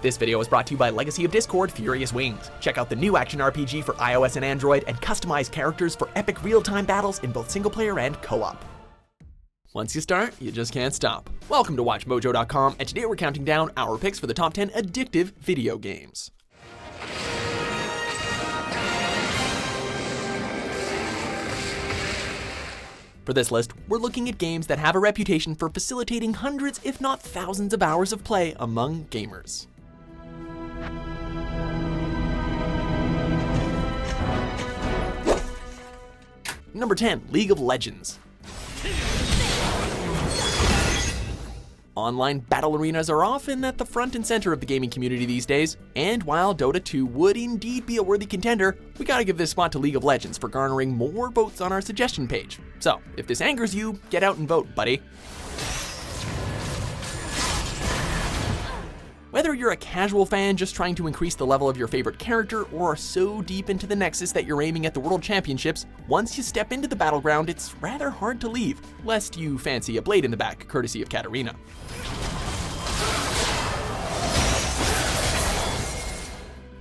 This video is brought to you by Legacy of Discord Furious Wings. Check out the new action RPG for iOS and Android and customize characters for epic real-time battles in both single player and co-op. Once you start, you just can't stop. Welcome to WatchMojo.com, and today we're counting down our picks for the top 10 addictive video games. For this list, we're looking at games that have a reputation for facilitating hundreds, if not thousands of hours of play among gamers. Number 10, League of Legends. Online battle arenas are often at the front and center of the gaming community these days, and while Dota 2 would indeed be a worthy contender, we gotta give this spot to League of Legends for garnering more votes on our suggestion page. So, if this angers you, get out and vote, buddy. Whether you're a casual fan just trying to increase the level of your favorite character, or are so deep into the Nexus that you're aiming at the World Championships, once you step into the battleground, it's rather hard to leave, lest you fancy a blade in the back, courtesy of Katarina.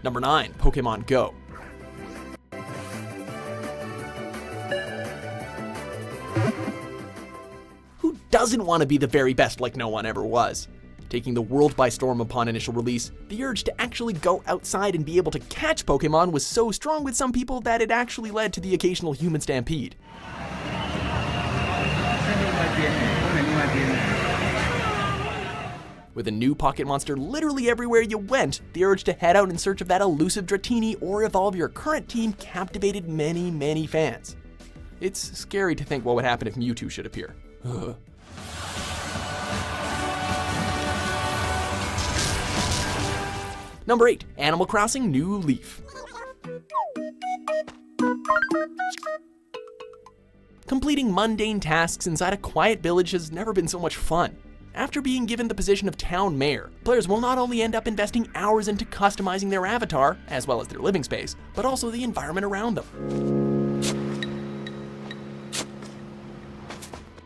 Number 9, Pokemon Go. Who doesn't want to be the very best like no one ever was? Taking the world by storm upon initial release, the urge to actually go outside and be able to catch Pokemon was so strong with some people that it actually led to the occasional human stampede. With a new pocket monster literally everywhere you went, the urge to head out in search of that elusive Dratini or evolve your current team captivated many fans. It's scary to think what would happen if Mewtwo should appear. Ugh. Number 8, Animal Crossing New Leaf. Completing mundane tasks inside a quiet village has never been so much fun. After being given the position of town mayor, players will not only end up investing hours into customizing their avatar, as well as their living space, but also the environment around them.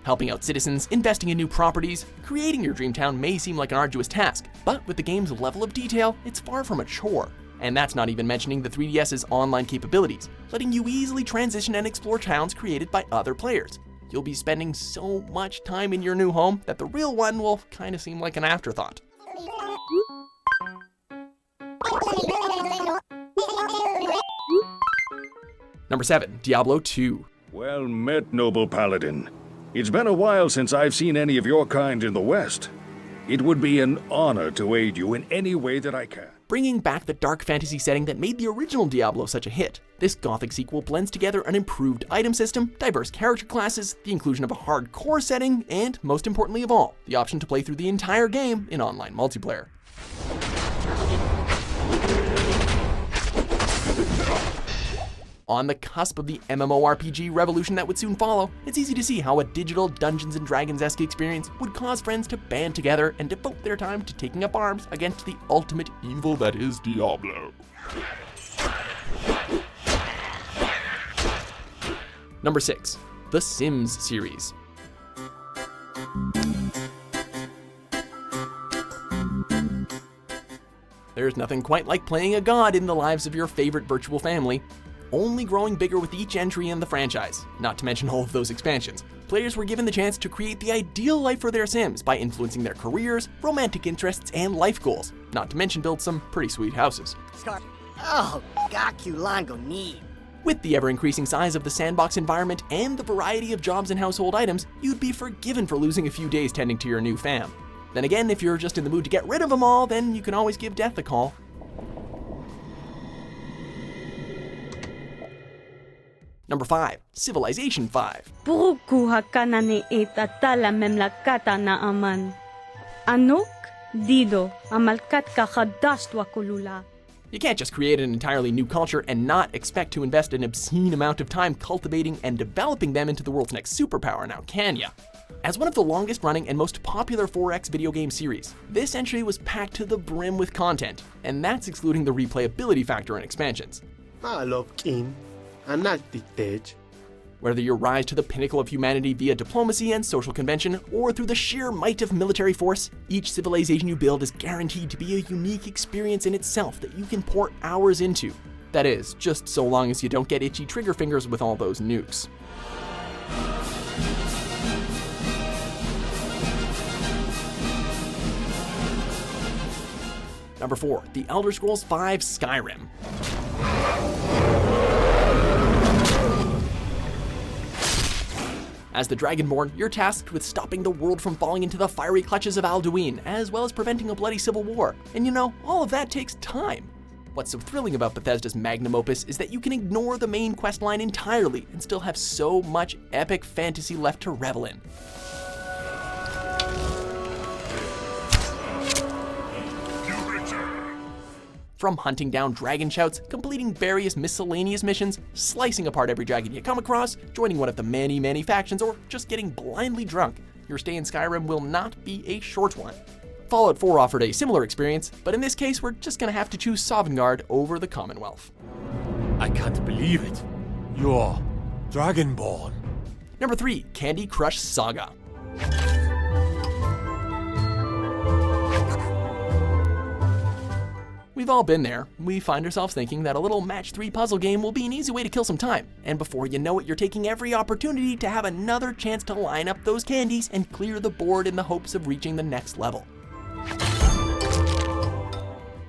Helping out citizens, investing in new properties, creating your dream town may seem like an arduous task, but with the game's level of detail, it's far from a chore. And that's not even mentioning the 3DS's online capabilities, letting you easily transition and explore towns created by other players. You'll be spending so much time in your new home that the real one will kind of seem like an afterthought. Number 7, Diablo II. Well met, noble paladin. It's been a while since I've seen any of your kind in the West. It would be an honor to aid you in any way that I can. Bringing back the dark fantasy setting that made the original Diablo such a hit, this gothic sequel blends together an improved item system, diverse character classes, the inclusion of a hardcore setting, and most importantly of all, the option to play through the entire game in online multiplayer. On the cusp of the MMORPG revolution that would soon follow, it's easy to see how a digital Dungeons & Dragons-esque experience would cause friends to band together and devote their time to taking up arms against the ultimate evil that is Diablo. Number 6, The Sims series. There's nothing quite like playing a god in the lives of your favorite virtual family, only growing bigger with each entry in the franchise, not to mention all of those expansions. Players were given the chance to create the ideal life for their Sims by influencing their careers, romantic interests, and life goals, not to mention build some pretty sweet houses. With the ever-increasing size of the sandbox environment and the variety of jobs and household items, you'd be forgiven for losing a few days tending to your new fam. Then again, if you're just in the mood to get rid of them all, then you can always give death a call. Number 5, Civilization 5. Purukuha ka na ni itatala memlakata na aman. Anuk, dido, amalkat ka kadastwa kulula. You can't just create an entirely new culture and not expect to invest an obscene amount of time cultivating and developing them into the world's next superpower, now can ya? As one of the longest running and most popular 4X video game series, this entry was packed to the brim with content, and that's excluding the replayability factor and expansions. I love game. I'm not the stage. Whether you rise to the pinnacle of humanity via diplomacy and social convention, or through the sheer might of military force, each civilization you build is guaranteed to be a unique experience in itself that you can pour hours into. That is, just so long as you don't get itchy trigger fingers with all those nukes. Number 4, The Elder Scrolls V Skyrim. As the Dragonborn, you're tasked with stopping the world from falling into the fiery clutches of Alduin, as well as preventing a bloody civil war. And you know, all of that takes time. What's so thrilling about Bethesda's magnum opus is that you can ignore the main questline entirely and still have so much epic fantasy left to revel in. From hunting down dragon shouts, completing various miscellaneous missions, slicing apart every dragon you come across, joining one of the many factions, or just getting blindly drunk, your stay in Skyrim will not be a short one. Fallout 4 offered a similar experience, but in this case we're just gonna have to choose Sovngarde over the Commonwealth. I can't believe it. You're Dragonborn. Number 3, Candy Crush Saga. We've all been there. We find ourselves thinking that a little match 3 puzzle game will be an easy way to kill some time. And before you know it, you're taking every opportunity to have another chance to line up those candies and clear the board in the hopes of reaching the next level.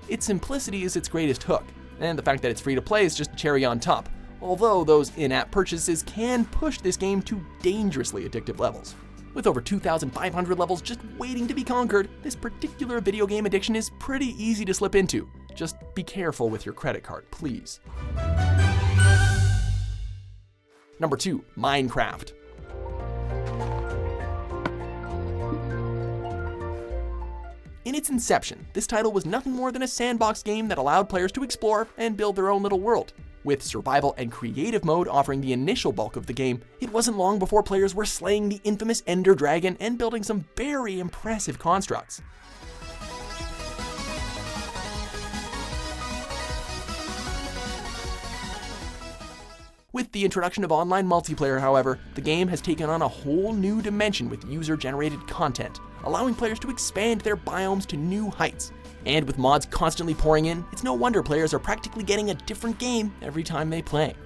Its simplicity is its greatest hook, and the fact that it's free to play is just cherry on top, although those in-app purchases can push this game to dangerously addictive levels. With over 2,500 levels just waiting to be conquered, this particular video game addiction is pretty easy to slip into. Just be careful with your credit card, please. Number 2, Minecraft. In its inception, this title was nothing more than a sandbox game that allowed players to explore and build their own little world. With survival and creative mode offering the initial bulk of the game, it wasn't long before players were slaying the infamous Ender Dragon and building some very impressive constructs. With the introduction of online multiplayer, however, the game has taken on a whole new dimension with user-generated content, allowing players to expand their biomes to new heights. And with mods constantly pouring in, it's no wonder players are practically getting a different game every time they play.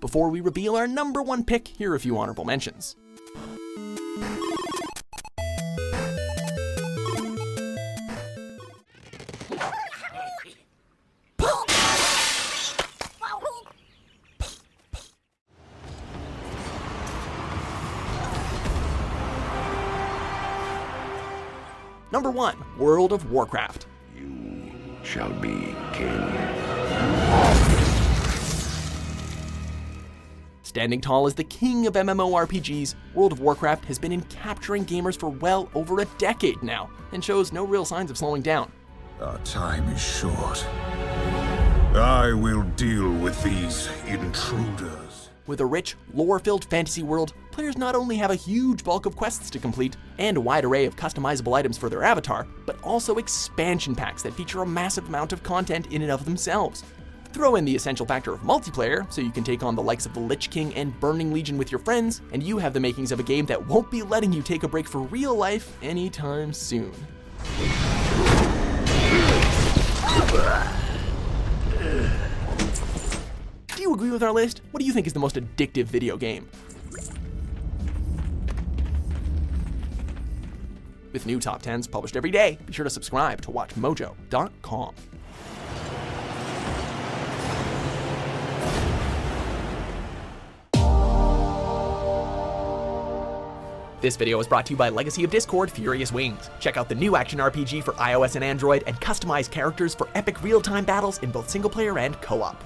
Before we reveal our number 1 pick, here are a few honorable mentions. Number 1, World of Warcraft. You shall be king. Standing tall as the king of MMORPGs, World of Warcraft has been in capturing gamers for well over a decade now, and shows no real signs of slowing down. Our time is short. I will deal with these intruders. With a rich, lore-filled fantasy world, players not only have a huge bulk of quests to complete and a wide array of customizable items for their avatar, but also expansion packs that feature a massive amount of content in and of themselves. Throw in the essential factor of multiplayer, so you can take on the likes of the Lich King and Burning Legion with your friends, and you have the makings of a game that won't be letting you take a break for real life anytime soon. Do you agree with our list? What do you think is the most addictive video game? With new top 10s published every day, be sure to subscribe to WatchMojo.com. This video was brought to you by Legacy of Discord Furious Wings. Check out the new action RPG for iOS and Android and customize characters for epic real-time battles in both single player and co-op.